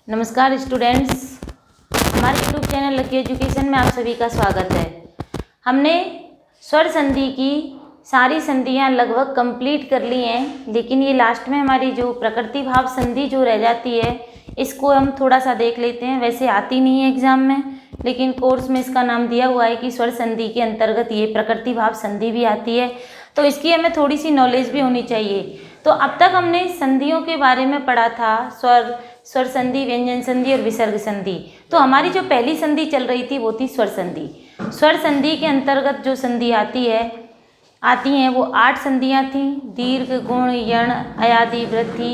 नमस्कार स्टूडेंट्स, हमारे YouTube channel lucky education में आप सभी का स्वागत है। हमने स्वर संधि की सारी संधियां लगभग कंप्लीट कर ली हैं, लेकिन ये लास्ट में हमारी जो प्रकृति भाव संधि जो रह जाती है इसको हम थोड़ा सा देख लेते हैं। वैसे आती नहीं है एग्जाम में, लेकिन कोर्स में इसका नाम दिया हुआ है कि स्वर संधि के अंतर्गत ये प्रकृति भाव संधि भी आती है, तो इसकी हमें थोड़ी सी नॉलेज भी होनी चाहिए। तो अब तक हमने संधियों के बारे में पढ़ा था, स्वर संधि, व्यंजन संधि और विसर्ग संधि। तो हमारी जो पहली संधि चल रही थी वो थी स्वर संधि। स्वर संधि के अंतर्गत जो संधि आती हैं वो 8 संधियाँ थीं। दीर्घ, गुण, यण, अयादि, वृद्धि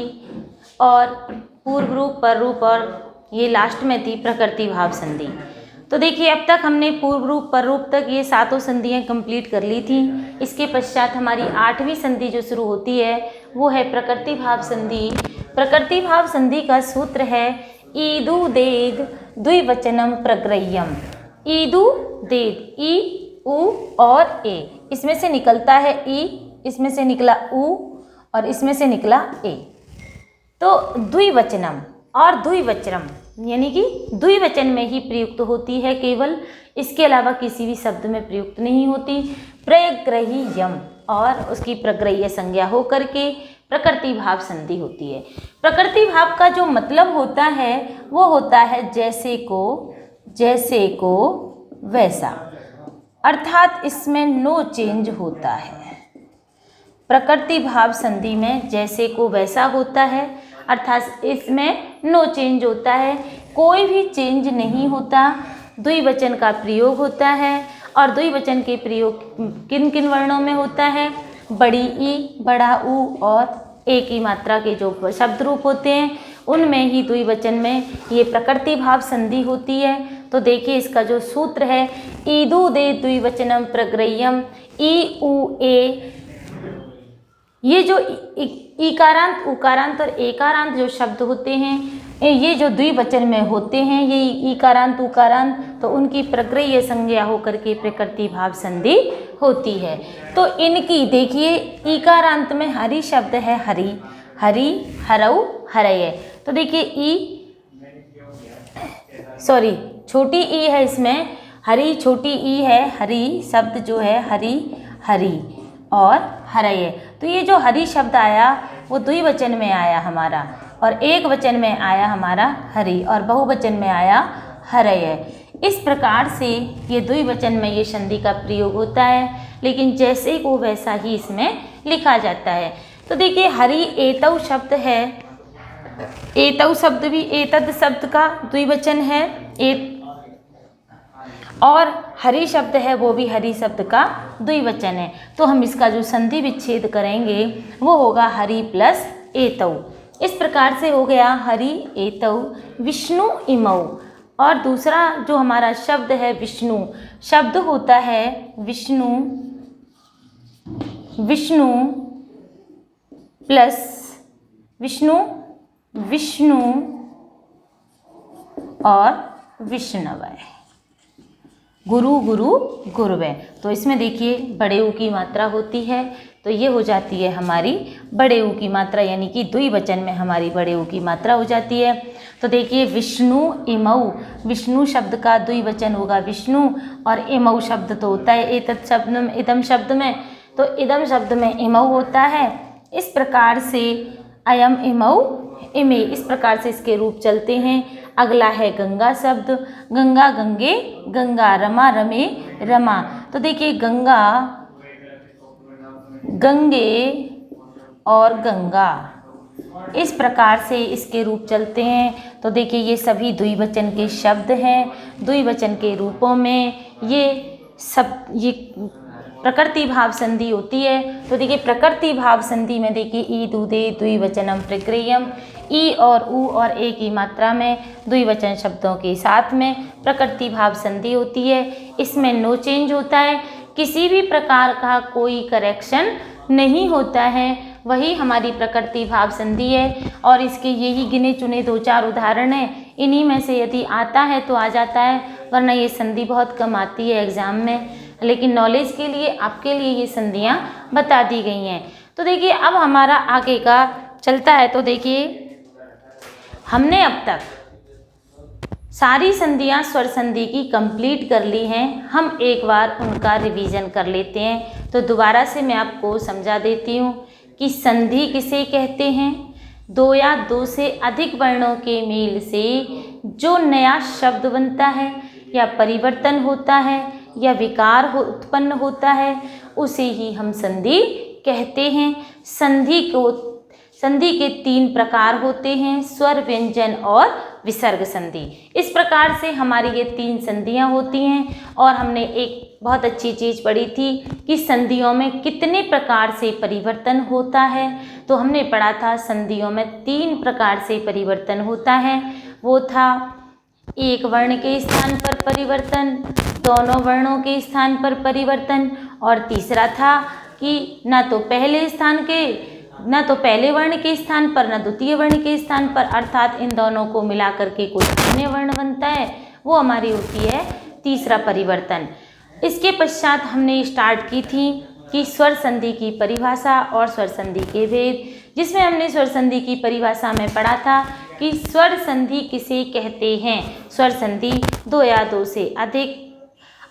और पूर्व रूप, पर रूप, और ये लास्ट में थी प्रकृति भाव संधि। तो देखिए, अब तक हमने पूर्व रूप, पर रूप तक ये 7 संधियाँ कंप्लीट कर ली थी। इसके पश्चात हमारी 8वीं संधि जो शुरू होती है वो है प्रकृति भाव संधि। प्रकृति भाव संधि का सूत्र है ईदु देद द्विवचनम प्रग्रह्यम। ईदु देद, ई, उ और ए, इसमें से निकलता है ई, इसमें से निकला उ और इसमें से निकला ए। तो द्विवचनम और द्विवचनम यानी कि द्विवचन में ही प्रयुक्त होती है केवल, इसके अलावा किसी भी शब्द में प्रयुक्त नहीं होती। प्रग्रह्यम और उसकी प्रग्रह्य संज्ञा हो करके प्रकृति भाव संधि होती है। प्रकृति भाव का जो मतलब होता है वो होता है जैसे को वैसा, अर्थात इसमें नो चेंज होता है। प्रकृति भाव संधि में जैसे को वैसा होता है, अर्थात इसमें नो चेंज होता है, कोई भी चेंज नहीं होता। द्विवचन का प्रयोग होता है और द्विवचन के प्रयोग किन किन वर्णों में होता है? बड़ी ई, बड़ा ऊ और एक ही मात्रा के जो शब्द रूप होते हैं उनमें ही द्विवचन में ये प्रकृति भाव संधि होती है। तो देखिए, इसका जो सूत्र है ईदु दे द्विवचनम प्रग्रह्यम, ई, उ, ए। ये जो इकारांत, उकारांत और एकारांत जो शब्द होते हैं, ये जो द्विवचन में होते हैं, ये इकारांत, उकारांत, तो उनकी प्रग्रह्य संज्ञा होकर के प्रकृति भाव संधि होती है। तो इनकी देखिए, इकारांत में हरि शब्द है हरि, हरि, हरऊ, हरय। तो देखिए छोटी ई है इसमें, हरि छोटी ई है, हरि शब्द जो है हरि, हरि और हरय। तो ये जो हरि शब्द आया वो द्विवचन में आया हमारा, और एक वचन में आया हमारा हरि, और बहुवचन में आया हरय। इस प्रकार से ये द्विवचन में ये संधि का प्रयोग होता है, लेकिन जैसे को वैसा ही इसमें लिखा जाता है। तो देखिए, हरि एतौ शब्द है, एतौ शब्द भी एतद शब्द का द्विवचन है, और हरि शब्द है वो भी हरि शब्द का द्विवचन है। तो हम इसका जो संधि विच्छेद करेंगे वो होगा हरि प्लस एतौ। इस प्रकार से हो गया हरि एतौ विष्णु इमौ। और दूसरा जो हमारा शब्द है विष्णु, शब्द होता है विष्णु, विष्णु प्लस विष्णु, विष्णु और विष्णवय, गुरु, गुरु, गुरुवे। तो इसमें देखिए बड़े ऊ की मात्रा होती है, तो ये हो जाती है हमारी बड़े ऊ की मात्रा, यानी कि द्विवचन में हमारी बड़े ऊ की मात्रा हो जाती है। तो देखिए, विष्णु इमौ, विष्णु शब्द का द्विवचन होगा विष्णु, और इमौ शब्द तो होता है एतत् शब्द में, इदम शब्द में, तो इदम शब्द में इमौ होता है। इस प्रकार से अयम इमौ इमे, इस प्रकार से इसके रूप चलते हैं। अगला है गंगा शब्द, गंगा, गंगे, गंगा, रमा, रमे, रमा। तो देखिए, गंगा, गंगे और गंगा, इस प्रकार से इसके रूप चलते हैं। तो देखिए, ये सभी द्विवचन के शब्द हैं, द्विवचन के रूपों में ये प्रकृति भाव संधि होती है। तो देखिए, प्रकृति भाव संधि में देखिए ई, दु, दे द्विवचनम प्रग्रह्यम, ई और उ और ए की मात्रा में द्विवचन शब्दों के साथ में प्रकृति भाव संधि होती है। इसमें नो चेंज होता है, किसी भी प्रकार का कोई करेक्शन नहीं होता है, वही हमारी प्रकृति भाव संधि है। और इसके यही गिने चुने 2-4 उदाहरण हैं, इन्हीं में से यदि आता है तो आ जाता है, वरना ये संधि बहुत कम आती है एग्जाम में। लेकिन नॉलेज के लिए आपके लिए ये संधियाँ बता दी गई हैं। तो देखिए, अब हमारा आगे का चलता है। तो देखिए, हमने अब तक सारी संधियां स्वर संधि की कंप्लीट कर ली हैं। हम एक बार उनका रिवीजन कर लेते हैं। तो दोबारा से मैं आपको समझा देती हूँ कि संधि किसे कहते हैं। दो या दो से अधिक वर्णों के मेल से जो नया शब्द बनता है या परिवर्तन होता है या विकार उत्पन्न होता है, उसे ही हम संधि कहते हैं। संधि के 3 प्रकार होते हैं, स्वर, व्यंजन और विसर्ग संधि। इस प्रकार से हमारी ये 3 संधियां होती हैं। और हमने एक बहुत अच्छी चीज़ पढ़ी थी कि संधियों में कितने प्रकार से परिवर्तन होता है। तो हमने पढ़ा था संधियों में 3 प्रकार से परिवर्तन होता है। वो था एक वर्ण के स्थान पर परिवर्तन, दोनों वर्णों के स्थान पर परिवर्तन, और तीसरा था कि ना तो पहले वर्ण के स्थान पर ना द्वितीय वर्ण के स्थान पर, अर्थात इन दोनों को मिला करके कोई अन्य वर्ण बनता है, वो हमारी होती है तीसरा परिवर्तन। इसके पश्चात हमने स्टार्ट की थी कि स्वर संधि की परिभाषा और स्वर संधि के भेद, जिसमें हमने स्वर संधि की परिभाषा में पढ़ा था कि स्वर संधि किसे कहते हैं। स्वर संधि 2 या 2 से अधिक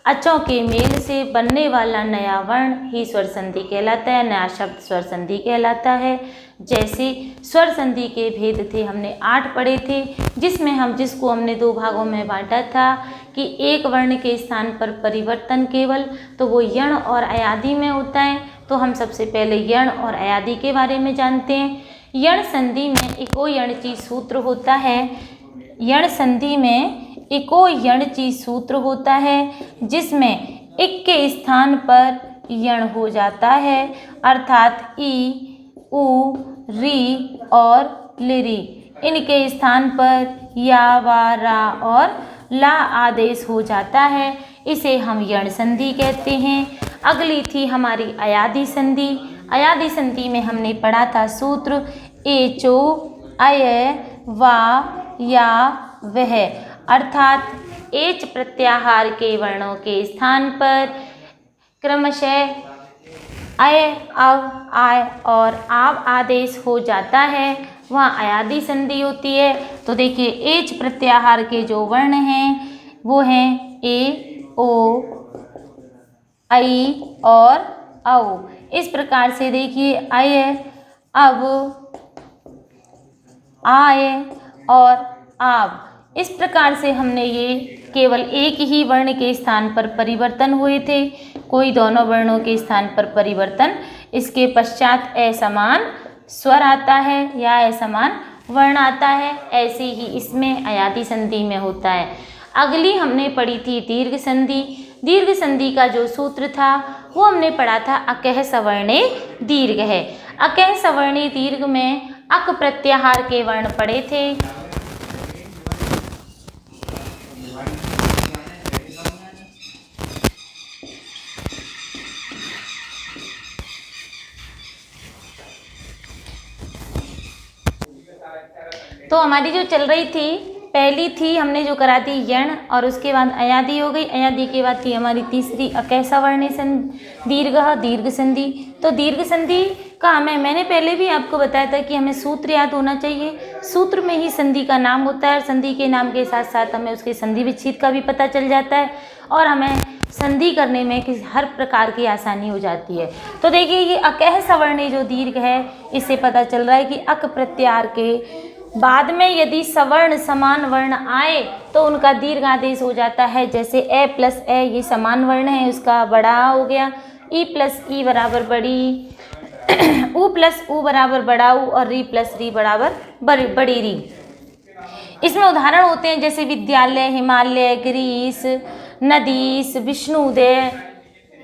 अचों के मेल से बनने वाला नया वर्ण ही स्वर संधि कहलाता है, नया शब्द स्वर संधि कहलाता है। जैसे स्वर संधि के भेद थे, हमने 8 पढ़े थे, जिसको हमने 2 भागों में बांटा था कि एक वर्ण के स्थान पर परिवर्तन केवल, तो वो यण और अयादि में होता है। तो हम सबसे पहले यण और अयादि के बारे में जानते हैं। यण संधि में इको यणची सूत्र होता है। यण संधि में इको यणची सूत्र होता है, जिसमें इक के स्थान पर यण हो जाता है, अर्थात ई, उ, री और लिरी। इनके स्थान पर या, वा, रा और ला आदेश हो जाता है। इसे हम यण संधि कहते हैं। अगली थी हमारी अयादि संधि। अयादि संधि में हमने पढ़ा था सूत्र एचो, अय, वा, या, वह, अर्थात एच प्रत्याहार के वर्णों के स्थान पर क्रमशः अय, अव, आय और आव आदेश हो जाता है, वहाँ अयादि संधि होती है। तो देखिए एच प्रत्याहार के जो वर्ण हैं वो हैं ए, ओ, ऐ और औ। इस प्रकार से देखिए अय, अव, आय और आव, इस प्रकार से हमने ये केवल एक ही वर्ण के स्थान पर परिवर्तन हुए थे, कोई दोनों वर्णों के स्थान पर परिवर्तन। इसके पश्चात असमान स्वर आता है या असमान वर्ण आता है, ऐसे ही इसमें अयादि संधि में होता है। अगली हमने पढ़ी थी दीर्घ संधि। दीर्घ संधि का जो सूत्र था वो हमने पढ़ा था अकह सवर्णे दीर्घ है। अकह सवर्णे दीर्घ में अक प्रत्याहार के वर्ण पढ़े थे। तो हमारी जो चल रही थी, पहली थी हमने जो करा दी यण, और उसके बाद अयादि हो गई। अयादि के बाद थी हमारी तीसरी अकह सवर्णे दीर्घ संधि। तो दीर्घ संधि का मैंने पहले भी आपको बताया था कि हमें सूत्र याद होना चाहिए। सूत्र में ही संधि का नाम होता है, और संधि के नाम के साथ साथ हमें उसके संधि विच्छेद का भी पता चल जाता है, और हमें संधि करने में हर प्रकार की आसानी हो जाती है। तो देखिए ये अकह सवर्णे जो दीर्घ है, इससे पता चल रहा है कि अक प्रत्याहार के बाद में यदि सवर्ण समान वर्ण आए तो उनका दीर्घ आदेश हो जाता है। जैसे ए प्लस ए, ये समान वर्ण है, उसका बड़ा हो गया। ई प्लस ई बराबर बड़ी, उ प्लस उ बराबर बड़ा उ, और री प्लस री बराबर बड़ी री। इसमें उदाहरण होते हैं जैसे विद्यालय, हिमालय, ग्रीस, नदीस, विष्णुदय,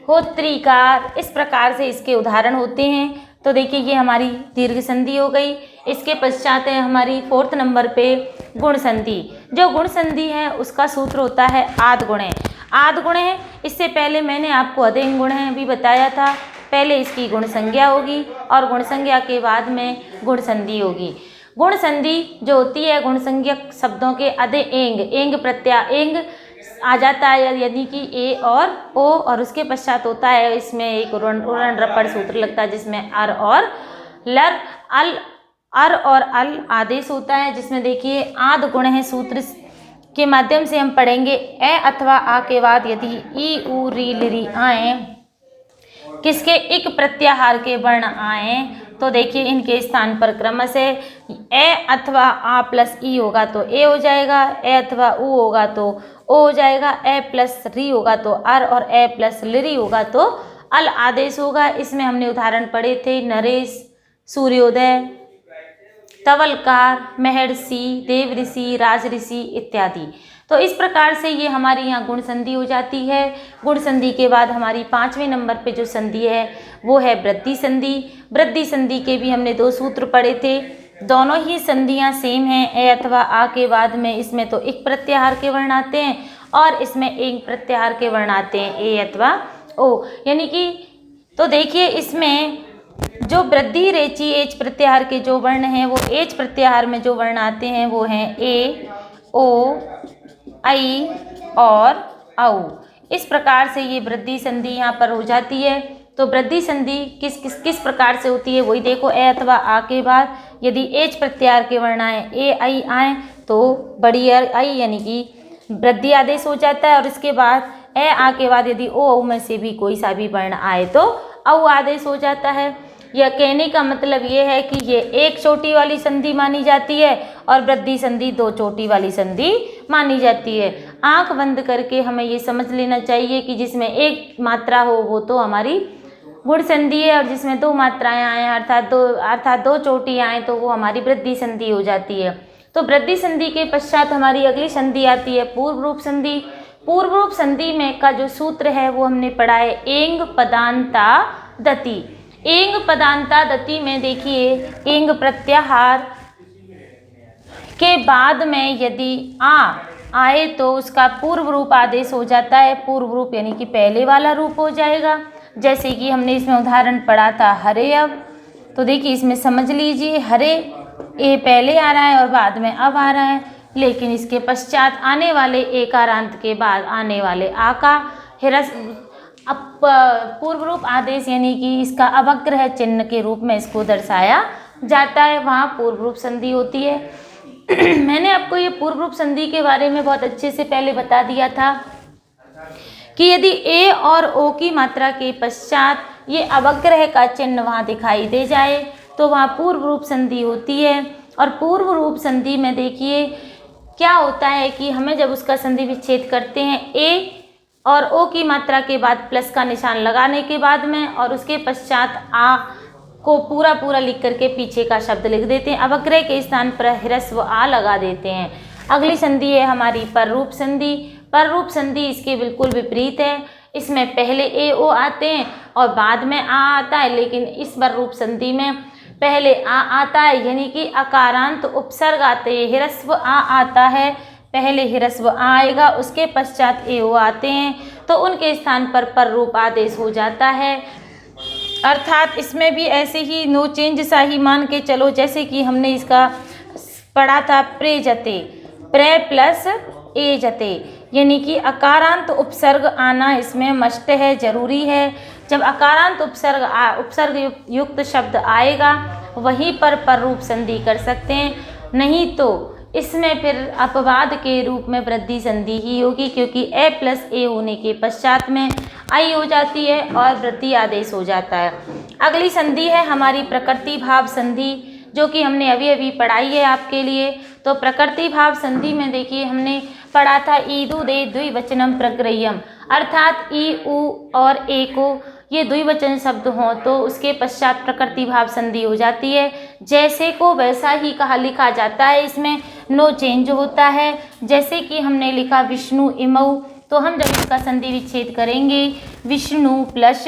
होत्रिकार, इस प्रकार से इसके उदाहरण होते हैं। तो देखिए ये हमारी दीर्घ संधि हो गई। इसके पश्चात है हमारी 4th नंबर पे गुण संधि। जो गुण संधि है उसका सूत्र होता है आद गुणे। आद गुणे, इससे पहले मैंने आपको अधेन गुणे भी बताया था। पहले इसकी गुण संज्ञा होगी और गुण संज्ञा के बाद में गुण संधि होगी। गुण संधि जो होती है, गुण संज्ञक शब्दों के अधे एंग प्रत्यय एंग आ जाता है, यानी कि ए और ओ, और उसके पश्चात होता है इसमें एक उरण रपड़ सूत्र लगता है, जिसमें अर और लर अल, अर और अल आदेश होता है, जिसमें देखिए आद गुण है सूत्र के माध्यम से हम पढ़ेंगे। ए अथवा आ के बाद यदि ई उ री लिरी आए, किसके इक प्रत्याहार के वर्ण आए, तो देखिए इनके स्थान पर क्रमशः ए अथवा आ प्लस ई होगा तो ए हो जाएगा, ए अथवा उ होगा तो ओ हो जाएगा, ए प्लस री होगा तो अर, और ए प्लस लिरी होगा तो अल आदेश होगा। इसमें हमने उदाहरण पढ़े थे नरेश, सूर्योदय, तवलकार, महर्षि, देवऋषि, राजऋषि इत्यादि। तो इस प्रकार से ये हमारी यहाँ गुण संधि हो जाती है। गुण संधि के बाद हमारी 5वें नंबर पे जो संधि है वो है वृद्धि संधि। वृद्धि संधि के भी हमने 2 सूत्र पढ़े थे, दोनों ही संधियाँ सेम हैं। ए अथवा आ के बाद में इसमें तो एक प्रत्याहार के वर्ण आते हैं और इसमें एक प्रत्याहार के वर्ण आते हैं ए अथवा ओ, यानी कि तो देखिए इसमें जो वृद्धि रेची एच प्रत्याहार के जो वर्ण हैं वो एच प्रत्याहार में जो वर्ण आते हैं वो हैं ए, ओ, आई और औ। इस प्रकार से ये वृद्धि संधि यहाँ पर हो जाती है। तो वृद्धि संधि किस प्रकार से होती है वही देखो। ए अथवा आ के बाद यदि एच प्रत्याहार के वर्ण आए, ए आई आए तो बड़ी आई यानी कि वृद्धि आदेश हो जाता है, और इसके बाद ए आ के बाद यदि ओ औ में से भी कोई सा भी वर्ण आए तो औ आदेश हो जाता है। यह कहने का मतलब ये है कि ये एक चोटी वाली संधि मानी जाती है और वृद्धि संधि 2 चोटी वाली संधि मानी जाती है। आंख बंद करके हमें ये समझ लेना चाहिए कि जिसमें एक मात्रा हो वो तो हमारी गुण संधि है, और जिसमें 2 मात्राएं आए अर्थात 2 चोटी आए तो वो हमारी वृद्धि संधि हो जाती है। तो वृद्धि संधि के पश्चात हमारी अगली संधि आती है पूर्व रूप संधि। पूर्व रूप संधि में का जो सूत्र है वो हमने पढ़ा है एंग पदांता दति। एंग पदांता दति में देखिए एंग प्रत्याहार के बाद में यदि आ आए तो उसका पूर्व रूप आदेश हो जाता है। पूर्व रूप यानी कि पहले वाला रूप हो जाएगा। जैसे कि हमने इसमें उदाहरण पढ़ा था हरे अब, तो देखिए इसमें समझ लीजिए हरे ए पहले आ रहा है और बाद में अब आ रहा है, लेकिन इसके पश्चात आने वाले एकारांत के बाद आने वाले आ का पूर्व रूप आदेश यानी कि इसका अवग्रह चिन्ह के रूप में इसको दर्शाया जाता है, वहाँ पूर्व रूप संधि होती है। मैंने आपको ये पूर्व रूप संधि के बारे में बहुत अच्छे से पहले बता दिया था कि यदि ए और ओ की मात्रा के पश्चात ये अवग्रह का चिन्ह वहाँ दिखाई दे जाए तो वहाँ पूर्व रूप संधि होती है। और पूर्व रूप संधि में देखिए क्या होता है कि हमें जब उसका संधि विच्छेद करते हैं ए और ओ की मात्रा के बाद प्लस का निशान लगाने के बाद में और उसके पश्चात आ को पूरा लिख करके पीछे का शब्द लिख देते हैं, अवग्रह के स्थान पर ह्रस्व आ लगा देते हैं। अगली संधि है हमारी पररूप संधि। पररूप संधि इसके बिल्कुल विपरीत है, इसमें पहले ए ओ आते हैं और बाद में आ आता है, लेकिन इस पररूप संधि में पहले आ आता है यानी कि अकारांत उपसर्ग आते हैं, ह्रस्व आ आता है, पहले ह्रस्व आ आएगा उसके पश्चात ए ओ आते हैं, तो उनके स्थान पर पररूप आदेश हो जाता है। अर्थात इसमें भी ऐसे ही नो चेंज सा ही मान के चलो, जैसे कि हमने इसका पढ़ा था प्रेजते, प्रे प्लस ए जते, यानी कि अकारांत उपसर्ग आना इसमें मस्ट है, जरूरी है। जब अकारांत उपसर्ग युक्त शब्द आएगा वहीं पर पररूप संधि कर सकते हैं, नहीं तो इसमें फिर अपवाद के रूप में वृद्धि संधि ही होगी, क्योंकि ए प्लस ए होने के पश्चात में आई हो जाती है और वृद्धि आदेश हो जाता है। अगली संधि है हमारी प्रकृति भाव संधि, जो कि हमने अभी अभी पढ़ाई है आपके लिए। तो प्रकृति भाव संधि में देखिए हमने पढ़ा था ईदु दे द्विवचनम प्रग्रह्यम, अर्थात ई उ और ए को ये द्विवचन शब्द हों तो उसके पश्चात प्रकृति भाव संधि हो जाती है। जैसे को वैसा ही कहा लिखा जाता है, इसमें नो चेंज होता है। जैसे कि हमने लिखा विष्णु इमऊ, तो हम जब इसका संधि विच्छेद करेंगे विष्णु प्लस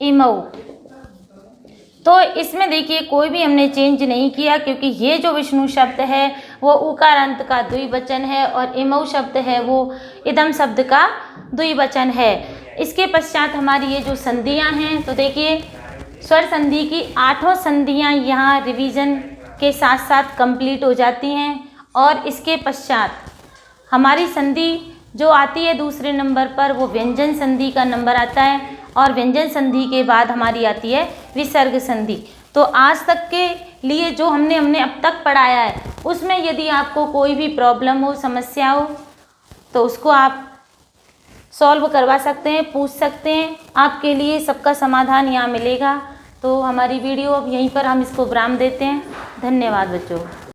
इमऊ, तो इसमें देखिए कोई भी हमने चेंज नहीं किया, क्योंकि ये जो विष्णु शब्द है वो उकारांत का द्विवचन है और इमऊ शब्द है वो इदम शब्द का द्विवचन है। इसके पश्चात हमारी ये जो संधियां हैं, तो देखिए स्वर संधि की 8 संधियां यहाँ रिवीजन के साथ साथ कंप्लीट हो जाती हैं। और इसके पश्चात हमारी संधि जो आती है दूसरे नंबर पर वो व्यंजन संधि का नंबर आता है, और व्यंजन संधि के बाद हमारी आती है विसर्ग संधि। तो आज तक के लिए जो हमने अब तक पढ़ाया है उसमें यदि आपको कोई भी प्रॉब्लम हो, समस्या हो, तो उसको आप सॉल्व करवा सकते हैं, पूछ सकते हैं, आपके लिए सबका समाधान यहाँ मिलेगा। तो हमारी वीडियो अब यहीं पर हम इसको विराम देते हैं। धन्यवाद बच्चों।